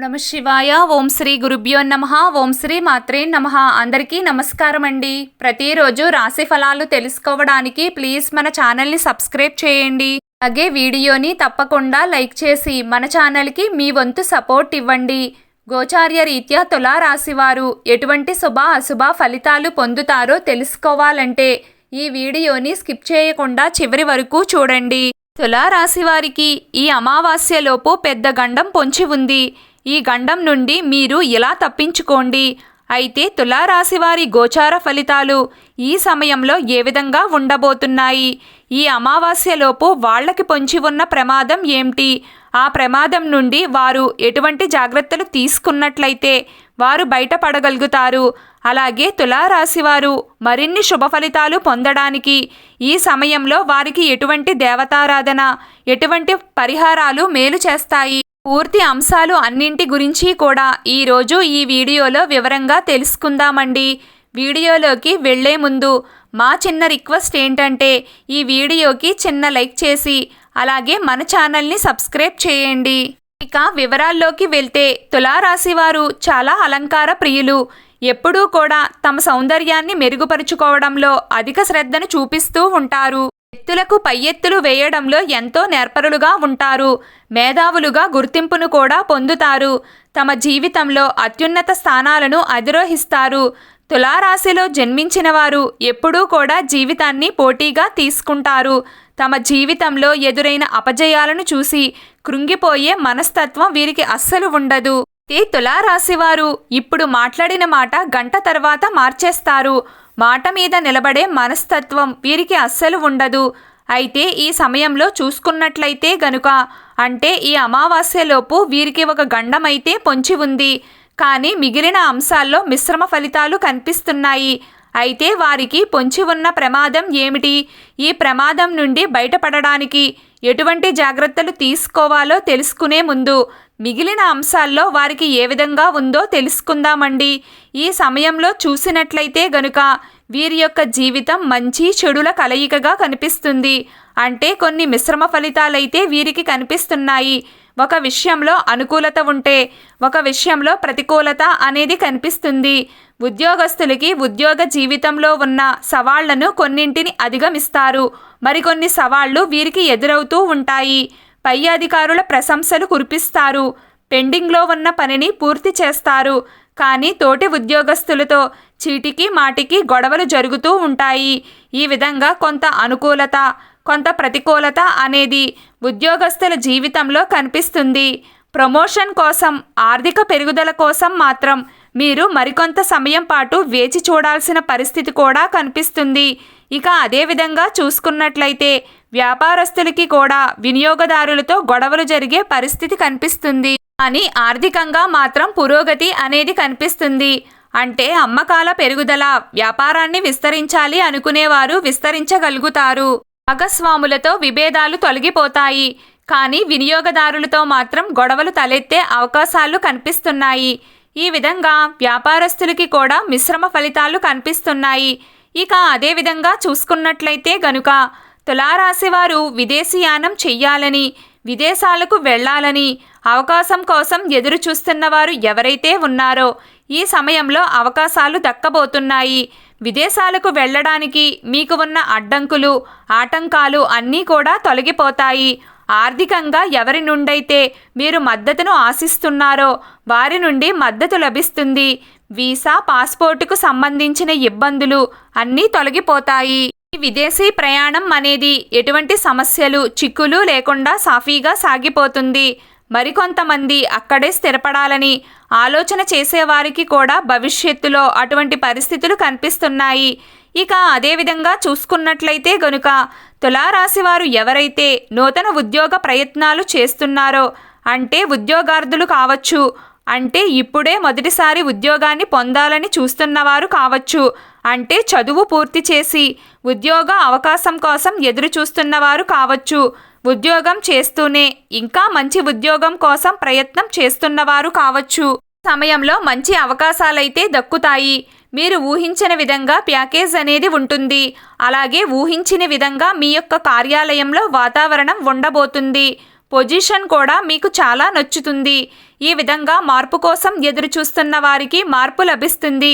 నమ శివాయ. ఓం శ్రీ గురుభ్యో నమః. ఓం శ్రీ మాత్రే నమః. అందరికీ నమస్కారం అండి. ప్రతిరోజు రాశి ఫలాలు తెలుసుకోవడానికి ప్లీజ్ మన ఛానల్ని సబ్స్క్రైబ్ చేయండి. అలాగే వీడియోని తప్పకుండా లైక్ చేసి మన ఛానల్కి మీ వంతు సపోర్ట్ ఇవ్వండి. గోచార్య రీత్యా తులా రాశివారు ఎటువంటి శుభ అశుభ ఫలితాలు పొందుతారో తెలుసుకోవాలంటే ఈ వీడియోని స్కిప్ చేయకుండా చివరి వరకు చూడండి. తులా రాశివారికి ఈ అమావాస్యలోపు పెద్ద గండం పొంచి ఉంది. ఈ గండం నుండి మీరు ఇలా తప్పించుకోండి. అయితే తులారాశివారి గోచార ఫలితాలు ఈ సమయంలో ఏ విధంగా ఉండబోతున్నాయి, ఈ అమావాస్యలోపు వాళ్ళకి పొంచి ఉన్న ప్రమాదం ఏమిటి, ఆ ప్రమాదం నుండి వారు ఎటువంటి జాగ్రత్తలు తీసుకున్నట్లయితే వారు బయటపడగలుగుతారు. అలాగే తులారాశివారు మరిన్ని శుభ ఫలితాలు పొందడానికి ఈ సమయంలో వారికి ఎటువంటి దేవతారాధన, ఎటువంటి పరిహారాలు మేలు చేస్తాయి, పూర్తి అంశాలు అన్నింటి గురించి కూడా ఈరోజు ఈ వీడియోలో వివరంగా తెలుసుకుందామండి. వీడియోలోకి వెళ్లే ముందు మా చిన్న రిక్వెస్ట్ ఏంటంటే ఈ వీడియోకి చిన్న లైక్ చేసి అలాగే మన ఛానల్ని సబ్స్క్రైబ్ చేయండి. ఇక వివరాల్లోకి వెళ్తే తులారాశివారు చాలా అలంకార ప్రియులు. ఎప్పుడూ కూడా తమ సౌందర్యాన్ని మెరుగుపరుచుకోవడంలో అధిక శ్రద్ధను చూపిస్తూ ఉంటారు. ఎత్తులకు పై ఎత్తులు వేయడంలో ఎంతో నేర్పరులుగా ఉంటారు. మేధావులుగా గుర్తింపును కూడా పొందుతారు. తమ జీవితంలో అత్యున్నత స్థానాలను అధిరోహిస్తారు. తులారాశిలో జన్మించిన వారు ఎప్పుడూ కూడా జీవితాన్ని పోటీగా తీసుకుంటారు. తమ జీవితంలో ఎదురైన అపజయాలను చూసి కృంగిపోయే మనస్తత్వం వీరికి అస్సలు ఉండదు. ఈ తులారాశివారు ఇప్పుడు మాట్లాడిన మాట గంట తర్వాత మార్చేస్తారు. మాట మీద నిలబడే మనస్తత్వం వీరికి అస్సలు ఉండదు. అయితే ఈ సమయంలో చూసుకున్నట్లయితే గనుక అంటే ఈ అమావాస్యలోపు వీరికి ఒక గండమైతే పొంచి ఉంది. కానీ మిగిలిన అంశాల్లో మిశ్రమ ఫలితాలు కనిపిస్తున్నాయి. అయితే వారికి పొంచి ఉన్న ప్రమాదం ఏమిటి, ఈ ప్రమాదం నుండి బయటపడడానికి ఎటువంటి జాగ్రత్తలు తీసుకోవాలో తెలుసుకునే ముందు మిగిలిన అంశాల్లో వారికి ఏ విధంగా ఉందో తెలుసుకుందామండి. ఈ సమయంలో చూసినట్లయితే గనుక వీరి యొక్క జీవితం మంచి చెడుల కలయికగా కనిపిస్తుంది. అంటే కొన్ని మిశ్రమ ఫలితాలైతే వీరికి కనిపిస్తున్నాయి. ఒక విషయంలో అనుకూలత ఉంటే ఒక విషయంలో ప్రతికూలత అనేది కనిపిస్తుంది. ఉద్యోగస్తులకి ఉద్యోగ జీవితంలో ఉన్న సవాళ్లను కొన్నింటిని అధిగమిస్తారు. మరికొన్ని సవాళ్లు వీరికి ఎదురవుతూ ఉంటాయి. పై అధికారుల ప్రశంసలు కురిపిస్తారు. పెండింగ్లో ఉన్న పనిని పూర్తి చేస్తారు. కానీ తోటి ఉద్యోగస్తులతో చీటికి మాటికి గొడవలు జరుగుతూ ఉంటాయి. ఈ విధంగా కొంత అనుకూలత, కొంత ప్రతికూలత అనేది ఉద్యోగస్తుల జీవితంలో కనిపిస్తుంది. ప్రమోషన్ కోసం, ఆర్థిక పెరుగుదల కోసం మాత్రం మీరు మరికొంత సమయం పాటు వేచి చూడాల్సిన పరిస్థితి కూడా కనిపిస్తుంది. ఇక అదేవిధంగా చూసుకున్నట్లయితే వ్యాపారస్తులకి కూడా వినియోగదారులతో గొడవలు జరిగే పరిస్థితి కనిపిస్తుంది. కానీ ఆర్థికంగా మాత్రం పురోగతి అనేది కనిపిస్తుంది. అంటే అమ్మకాల పెరుగుదల, వ్యాపారాన్ని విస్తరించాలి అనుకునేవారు విస్తరించగలుగుతారు. భాగస్వాములతో విభేదాలు తొలగిపోతాయి. కానీ వినియోగదారులతో మాత్రం గొడవలు తలెత్తే అవకాశాలు కనిపిస్తున్నాయి. ఈ విధంగా వ్యాపారస్తులకి కూడా మిశ్రమ ఫలితాలు కనిపిస్తున్నాయి. ఇక అదేవిధంగా చూసుకున్నట్లయితే గనుక తులారాశివారు విదేశీయానం చెయ్యాలని, విదేశాలకు వెళ్లాలని అవకాశం కోసం ఎదురు చూస్తున్నవారు ఎవరైతే ఉన్నారో ఈ సమయంలో అవకాశాలు దక్కబోతున్నాయి. విదేశాలకు వెళ్ళడానికి మీకు ఉన్న అడ్డంకులు, ఆటంకాలు అన్నీ కూడా తొలగిపోతాయి. ఆర్థికంగా ఎవరి నుండైతే మీరు మద్దతును ఆశిస్తున్నారో వారి నుండి మద్దతు లభిస్తుంది. వీసా, పాస్పోర్టుకు సంబంధించిన ఇబ్బందులు అన్నీ తొలగిపోతాయి. ఈ విదేశీ ప్రయాణం అనేది ఎటువంటి సమస్యలు, చిక్కులు లేకుండా సాఫీగా సాగిపోతుంది. మరికొంతమంది అక్కడే స్థిరపడాలని ఆలోచన చేసేవారికి కూడా భవిష్యత్తులో అటువంటి పరిస్థితులు కనిపిస్తున్నాయి. ఇక అదేవిధంగా చూసుకున్నట్లయితే గనుక తులారాశివారు ఎవరైతే నూతన ఉద్యోగ ప్రయత్నాలు చేస్తున్నారో అంటే ఉద్యోగార్థులు కావచ్చు, అంటే ఇప్పుడే మొదటిసారి ఉద్యోగాన్ని పొందాలని చూస్తున్నవారు కావచ్చు, అంటే చదువు పూర్తి చేసి ఉద్యోగ అవకాశం కోసం ఎదురు చూస్తున్నవారు కావచ్చు, ఉద్యోగం చేస్తూనే ఇంకా మంచి ఉద్యోగం కోసం ప్రయత్నం చేస్తున్నవారు కావచ్చు. సమయంలో మంచి అవకాశాలైతే దక్కుతాయి. మీరు ఊహించిన విధంగా ప్యాకేజ్ అనేది ఉంటుంది. అలాగే ఊహించిన విధంగా మీ యొక్క కార్యాలయంలో వాతావరణం ఉండబోతుంది. పొజిషన్ కూడా మీకు చాలా నచ్చుతుంది. ఈ విధంగా మార్పు కోసం ఎదురు చూస్తున్న వారికి మార్పు లభిస్తుంది.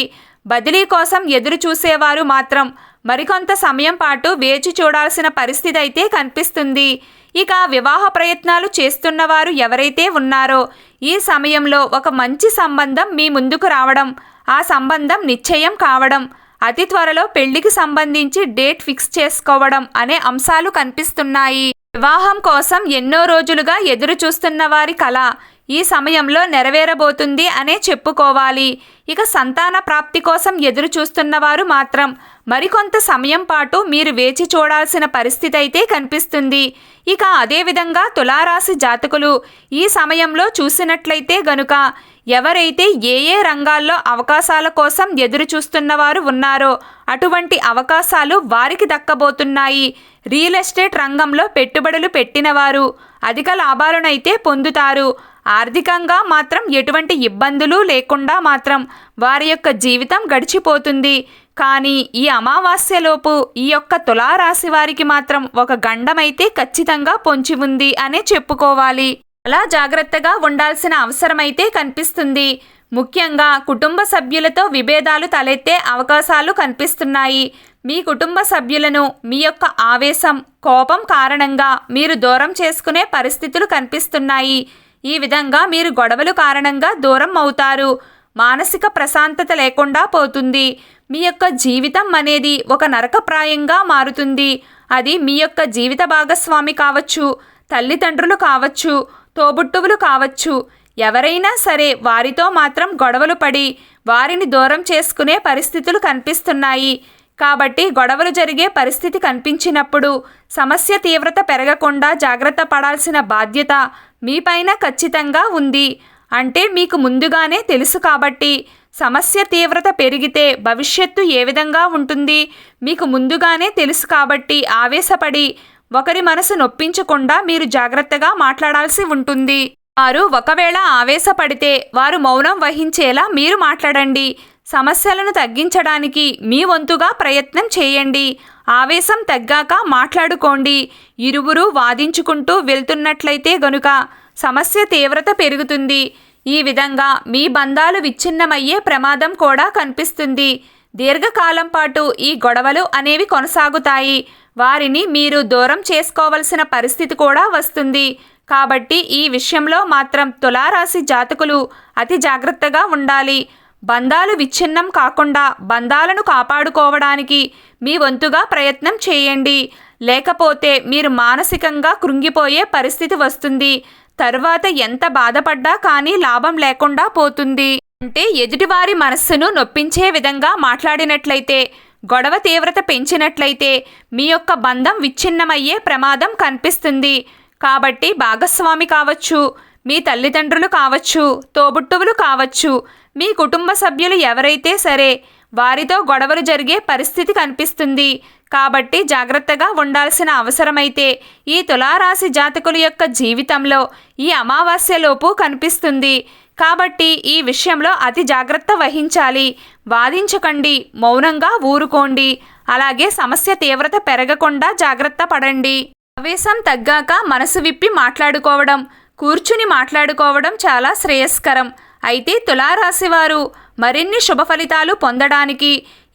బదిలీ కోసం ఎదురు చూసేవారు మాత్రం మరికొంత సమయం పాటు వేచి చూడాల్సిన పరిస్థితి అయితే కనిపిస్తుంది. ఇక వివాహ ప్రయత్నాలు చేస్తున్నవారు ఎవరైతే ఉన్నారో ఈ సమయంలో ఒక మంచి సంబంధం మీ ముందుకు రావడం, ఆ సంబంధం నిశ్చయం కావడం, అతి త్వరలో పెళ్లికి సంబంధించి డేట్ ఫిక్స్ చేసుకోవడం అనే అంశాలు కనిపిస్తున్నాయి. వివాహం కోసం ఎన్నో రోజులుగా ఎదురు చూస్తున్న వారి కల ఈ సమయంలో నెరవేరబోతుంది అనే చెప్పుకోవాలి. ఇక సంతాన ప్రాప్తి కోసం ఎదురు చూస్తున్న వారు మాత్రం మరికొంత సమయం పాటు మీరు వేచి చూడాల్సిన పరిస్థితి అయితే కనిపిస్తుంది. ఇక అదేవిధంగా తులారాశి జాతకులు ఈ సమయంలో చూసినట్లయితే గనుక ఎవరైతే ఏ ఏ రంగాల్లో అవకాశాల కోసం ఎదురు చూస్తున్న వారు ఉన్నారో అటువంటి అవకాశాలు వారికి దక్కబోతున్నాయి. రియల్ ఎస్టేట్ రంగంలో పెట్టుబడులు పెట్టినవారు అధిక లాభాలనైతే పొందుతారు. ఆర్థికంగా మాత్రం ఎటువంటి ఇబ్బందులు లేకుండా మాత్రం వారి యొక్క జీవితం గడిచిపోతుంది. కానీ ఈ అమావాస్యలోపు ఈ యొక్క తులారాశి వారికి మాత్రం ఒక గండమైతే ఖచ్చితంగా పొంచి ఉంది అనే చెప్పుకోవాలి. అలా జాగ్రత్తగా ఉండాల్సిన అవసరమైతే కనిపిస్తుంది. ముఖ్యంగా కుటుంబ సభ్యులతో విభేదాలు తలెత్తే అవకాశాలు కనిపిస్తున్నాయి. మీ కుటుంబ సభ్యులను మీ యొక్క ఆవేశం, కోపం కారణంగా మీరు దూరం చేసుకునే పరిస్థితులు కనిపిస్తున్నాయి. ఈ విధంగా మీరు గొడవలు కారణంగా దూరం అవుతారు. మానసిక ప్రశాంతత లేకుండా పోతుంది. మీ యొక్క జీవితం అనేది ఒక నరకప్రాయంగా మారుతుంది. అది మీ యొక్క జీవిత భాగస్వామి కావచ్చు, తల్లిదండ్రులు కావచ్చు, తోబుట్టువులు కావచ్చు, ఎవరైనా సరే వారితో మాత్రం గొడవలు పడి వారిని దూరం చేసుకునే పరిస్థితులు కనిపిస్తున్నాయి. కాబట్టి గొడవలు జరిగే పరిస్థితి కనిపించినప్పుడు సమస్య తీవ్రత పెరగకుండా జాగ్రత్త పడాల్సిన బాధ్యత మీపైన ఖచ్చితంగా ఉంది. అంటే మీకు ముందుగానే తెలుసు కాబట్టి సమస్య తీవ్రత పెరిగితే భవిష్యత్తు ఏ విధంగా ఉంటుంది మీకు ముందుగానే తెలుసు కాబట్టి ఆవేశపడి ఒకరి మనసు నొప్పించకుండా మీరు జాగ్రత్తగా మాట్లాడాల్సి ఉంటుంది. వారు ఒకవేళ ఆవేశపడితే వారు మౌనం వహించేలా మీరు మాట్లాడండి. సమస్యలను తగ్గించడానికి మీ వంతుగా ప్రయత్నం చేయండి. ఆవేశం తగ్గాక మాట్లాడుకోండి. ఇరువురు వాదించుకుంటూ వెళ్తున్నట్లయితే గనుక సమస్య తీవ్రత పెరుగుతుంది. ఈ విధంగా మీ బంధాలు విచ్ఛిన్నమయ్యే ప్రమాదం కూడా కనిపిస్తుంది. దీర్ఘకాలం పాటు ఈ గొడవలు అనేవి కొనసాగుతాయి. వారిని మీరు దూరం చేసుకోవలసిన పరిస్థితి కూడా వస్తుంది. కాబట్టి ఈ విషయంలో మాత్రం తులారాశి జాతకులు అతి జాగ్రత్తగా ఉండాలి. బంధాలు విచ్ఛిన్నం కాకుండా బంధాలను కాపాడుకోవడానికి మీ వంతుగా ప్రయత్నం చేయండి. లేకపోతే మీరు మానసికంగా కృంగిపోయే పరిస్థితి వస్తుంది. తరువాత ఎంత బాధపడ్డా కానీ లాభం లేకుండా పోతుంది. అంటే ఎదుటివారి మనస్సును నొప్పించే విధంగా మాట్లాడినట్లయితే, గొడవ తీవ్రత పెంచినట్లయితే మీ యొక్క బంధం విచ్ఛిన్నమయ్యే ప్రమాదం కనిపిస్తుంది. కాబట్టి భాగస్వామి కావచ్చు, మీ తల్లిదండ్రులు కావచ్చు, తోబుట్టువులు కావచ్చు, మీ కుటుంబ సభ్యులు ఎవరైతే సరే వారితో గొడవలు జరిగే పరిస్థితి కనిపిస్తుంది. కాబట్టి జాగ్రత్తగా ఉండాల్సిన అవసరమైతే ఈ తులారాశి జాతకుల యొక్క జీవితంలో ఈ అమావాస్యలోపు కనిపిస్తుంది. కాబట్టి ఈ విషయంలో అతి జాగ్రత్త వహించాలి. వాదించకండి, మౌనంగా ఊరుకోండి. అలాగే సమస్య తీవ్రత పెరగకుండా జాగ్రత్త పడండి. ఆవేశం తగ్గాక మనసు విప్పి మాట్లాడుకోవడం, కూర్చుని మాట్లాడుకోవడం చాలా శ్రేయస్కరం. అయితే తులారాశి వారు మరిన్ని శుభ ఫలితాలు పొందడానికి,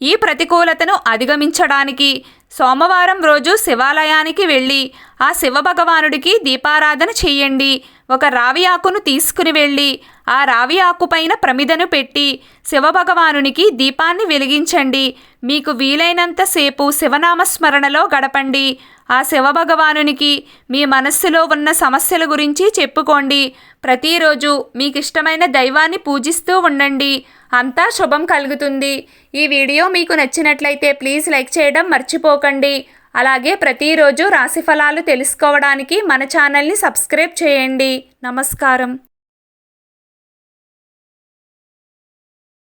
ఈ ప్రతికూలతను అధిగమించడానికి సోమవారం రోజు శివాలయానికి వెళ్ళి ఆ శివభగవానుడికి దీపారాధన చేయండి. ఒక రావి ఆకును తీసుకుని వెళ్ళి ఆ రావి ఆకుపైన ప్రమిదను పెట్టి శివభగవానునికి దీపాన్ని వెలిగించండి. మీకు వీలైనంతసేపు శివనామస్మరణలో గడపండి. ఆ శివభగవానునికి మీ మనస్సులో ఉన్న సమస్యల గురించి చెప్పుకోండి. ప్రతిరోజు మీకు ఇష్టమైన దైవాన్ని పూజిస్తూ ఉండండి. అంతా శుభం కలుగుతుంది. ఈ వీడియో మీకు నచ్చినట్లయితే ప్లీజ్ లైక్ చేయడం మర్చిపోకండి. అలాగే ప్రతిరోజు రాశిఫలాలు తెలుసుకోవడానికి మన ఛానల్ని సబ్స్క్రైబ్ చేయండి. నమస్కారం.